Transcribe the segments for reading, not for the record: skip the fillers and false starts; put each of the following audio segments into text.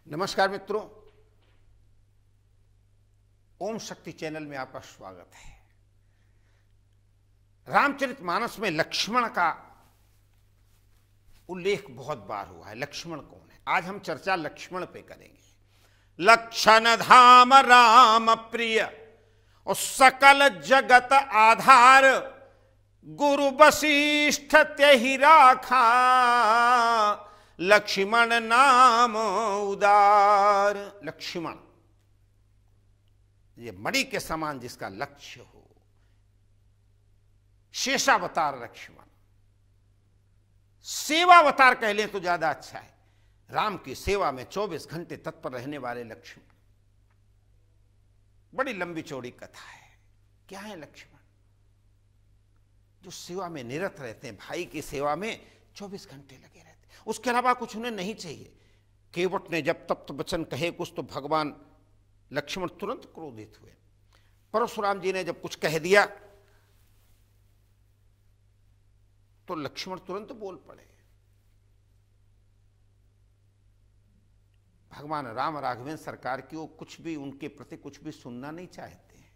नमस्कार मित्रों, ओम शक्ति चैनल में आपका स्वागत है। रामचरितमानस में लक्ष्मण का उल्लेख बहुत बार हुआ है। लक्ष्मण कौन है? आज हम चर्चा लक्ष्मण पे करेंगे। लक्षण धाम राम प्रिय और सकल जगत आधार, गुरु वशिष्ठ त्यहि राखा, लक्ष्मण नाम उदार। लक्ष्मण ये मणि के समान जिसका लक्ष्य हो, शेषावतार लक्ष्मण, सेवावतार कह लें तो ज्यादा अच्छा है। राम की सेवा में 24 घंटे तत्पर रहने वाले लक्ष्मण। बड़ी लंबी चौड़ी कथा है। क्या है लक्ष्मण? जो सेवा में निरत रहते हैं, भाई की सेवा में 24 घंटे लगे रहते हैं, उसके अलावा कुछ उन्हें नहीं चाहिए। केवट ने जब तप्त वचन कहे कुछ तो भगवान लक्ष्मण तुरंत क्रोधित हुए। परशुराम जी ने जब कुछ कह दिया तो लक्ष्मण तुरंत बोल पड़े। भगवान राम राघवेंद्र सरकार की वो कुछ भी उनके प्रति कुछ भी सुनना नहीं चाहते हैं।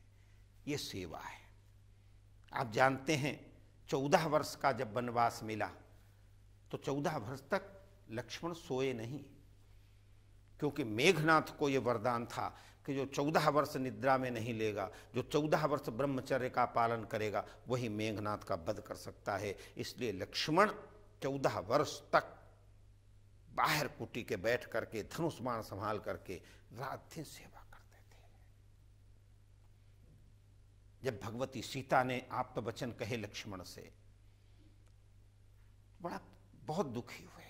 ये सेवा है। आप जानते हैं 14 वर्ष का जब वनवास मिला तो 14 वर्ष तक लक्ष्मण सोए नहीं, क्योंकि मेघनाथ को यह वरदान था कि जो 14 वर्ष निद्रा में नहीं लेगा, जो 14 वर्ष ब्रह्मचर्य का पालन करेगा, वही मेघनाथ का वध कर सकता है। इसलिए लक्ष्मण 14 वर्ष तक बाहर कुटी के बैठ करके धनुष बाण संभाल करके रात दिन सेवा करते थे। जब भगवती सीता ने आप्त वचन कहे लक्ष्मण से, बहुत दुखी हुए।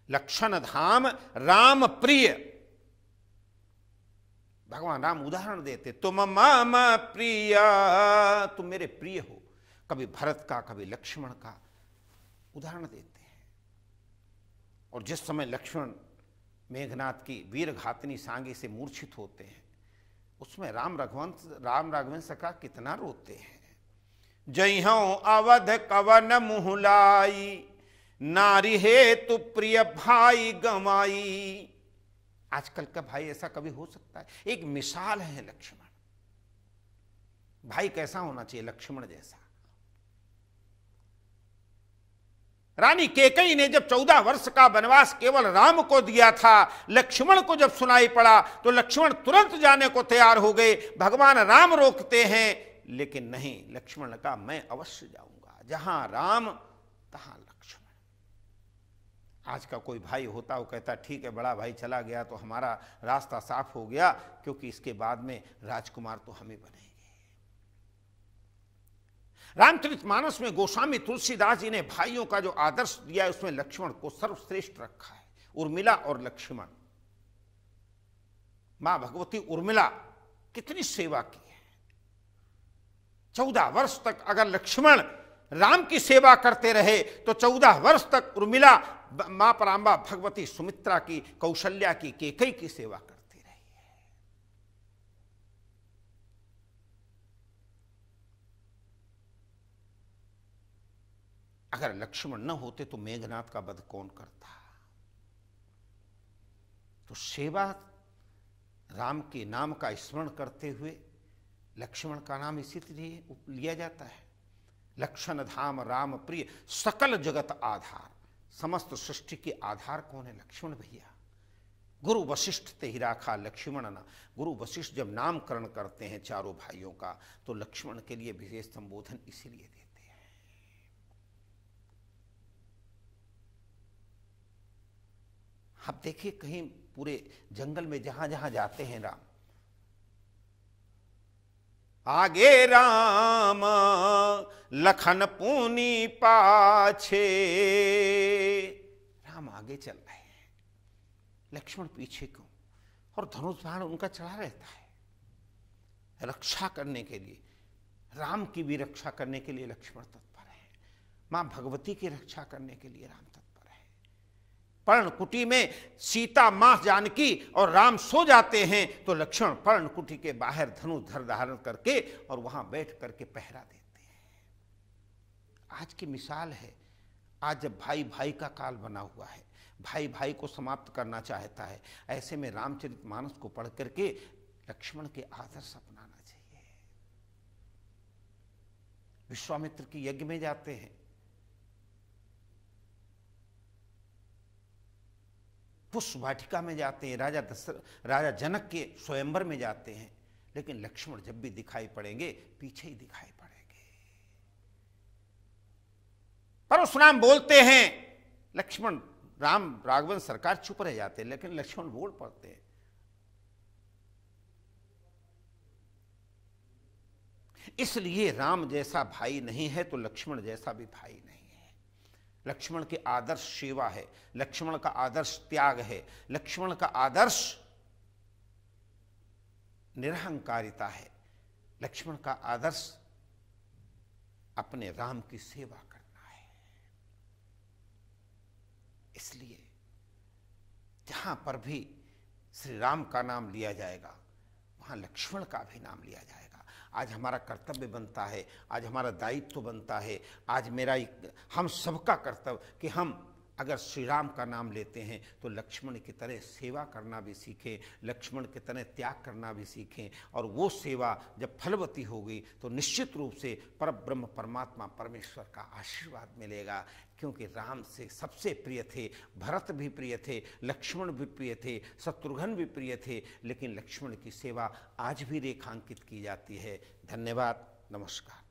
लक्षण धाम राम प्रिय। भगवान राम उदाहरण देते, तुम मम प्रिय, तुम मेरे प्रिय हो। कभी भरत का, कभी लक्ष्मण का उदाहरण देते हैं। और जिस समय लक्ष्मण मेघनाथ की वीर घातनी सांगी से मूर्छित होते हैं, उसमें राम राघवेंद्र सरकार कितना रोते हैं। जइहौं अवध कवन मुहलाई, नारी हेतु प्रिय भाई गमाई। आजकल का भाई ऐसा कभी हो सकता है? एक मिसाल है लक्ष्मण। भाई कैसा होना चाहिए? लक्ष्मण जैसा। रानी कैकेयी ने जब 14 वर्ष का वनवास केवल राम को दिया था, लक्ष्मण को जब सुनाई पड़ा तो लक्ष्मण तुरंत जाने को तैयार हो गए। भगवान राम रोकते हैं, लेकिन नहीं, लक्ष्मण ने कहा मैं अवश्य जाऊंगा। जहां राम तहां लक्ष्मण। आज का कोई भाई होता, वो कहता ठीक है, बड़ा भाई चला गया तो हमारा रास्ता साफ हो गया, क्योंकि इसके बाद में राजकुमार तो हमें बनेंगे। रामचरितमानस में गोस्वामी तुलसीदास जी ने भाइयों का जो आदर्श दिया है, उसमें लक्ष्मण को सर्वश्रेष्ठ रखा है। उर्मिला और लक्ष्मण, मां भगवती उर्मिला कितनी सेवा की है। 14 वर्ष तक अगर लक्ष्मण राम की सेवा करते रहे तो 14 वर्ष तक उर्मिला मां परांबा भगवती सुमित्रा की, कौशल्या की, कैकेयी की सेवा करती रही है। अगर लक्ष्मण न होते तो मेघनाथ का वध कौन करता? तो सेवा, राम के नाम का स्मरण करते हुए लक्ष्मण का नाम इसीलिए लिया जाता है। लक्षण धाम राम प्रिय, सकल जगत आधार। समस्त सृष्टि के आधार कौन है? लक्ष्मण भैया। गुरु वशिष्ठ ते ही राखा लक्ष्मण ना। गुरु वशिष्ठ जब नामकरण करते हैं चारों भाइयों का, तो लक्ष्मण के लिए विशेष संबोधन इसीलिए देते हैं। आप देखिए, कहीं पूरे जंगल में जहां जहां जाते हैं राम, आगे राम लखन पूनी पाछे। राम आगे चल रहे हैं, लक्ष्मण पीछे क्यों? और धनुष बाण उनका चढ़ा रहता है रक्षा करने के लिए। राम की भी रक्षा करने के लिए लक्ष्मण तत्पर है। मां भगवती की रक्षा करने के लिए राम तत्पर है। पर्णकुटी में सीता, मां जानकी और राम सो जाते हैं तो लक्ष्मण पर्णकुटी के बाहर धनुष धर धारण करके और वहां बैठ करके पहरा देते हैं। आज की मिसाल है। आज जब भाई भाई का काल बना हुआ है, भाई भाई को समाप्त करना चाहता है। ऐसे में रामचरितमानस को पढ़ करके लक्ष्मण के आदर्श अपनाना चाहिए। विश्वामित्र के यज्ञ में जाते हैं, पुष्प वाटिका में जाते हैं, राजा जनक के स्वयंवर में जाते हैं, लेकिन लक्ष्मण जब भी दिखाई पड़ेंगे पीछे ही दिखाई पड़ेंगे। परशुराम बोलते हैं, लक्ष्मण राम राघवन सरकार चुप रह जाते हैं, लेकिन लक्ष्मण बोल पड़ते हैं। इसलिए राम जैसा भाई नहीं है तो लक्ष्मण जैसा भी भाई नहीं है। लक्ष्मण के आदर्श सेवा है, लक्ष्मण का आदर्श त्याग है, लक्ष्मण का आदर्श निरहंकारिता है, लक्ष्मण का आदर्श अपने राम की सेवा करना है। इसलिए जहां पर भी श्री राम का नाम लिया जाएगा वहां लक्ष्मण का भी नाम लिया जाएगा। आज हमारा कर्तव्य बनता है, आज हमारा दायित्व बनता है, आज हम सबका कर्तव्य कि हम अगर श्री राम का नाम लेते हैं तो लक्ष्मण की तरह सेवा करना भी सीखें, लक्ष्मण की तरह त्याग करना भी सीखें। और वो सेवा जब फलवती होगी तो निश्चित रूप से परब्रह्म परमात्मा परमेश्वर का आशीर्वाद मिलेगा। क्योंकि राम से सबसे प्रिय थे, भरत भी प्रिय थे, लक्ष्मण भी प्रिय थे, शत्रुघ्न भी प्रिय थे, लेकिन लक्ष्मण की सेवा आज भी रेखांकित की जाती है। धन्यवाद, नमस्कार।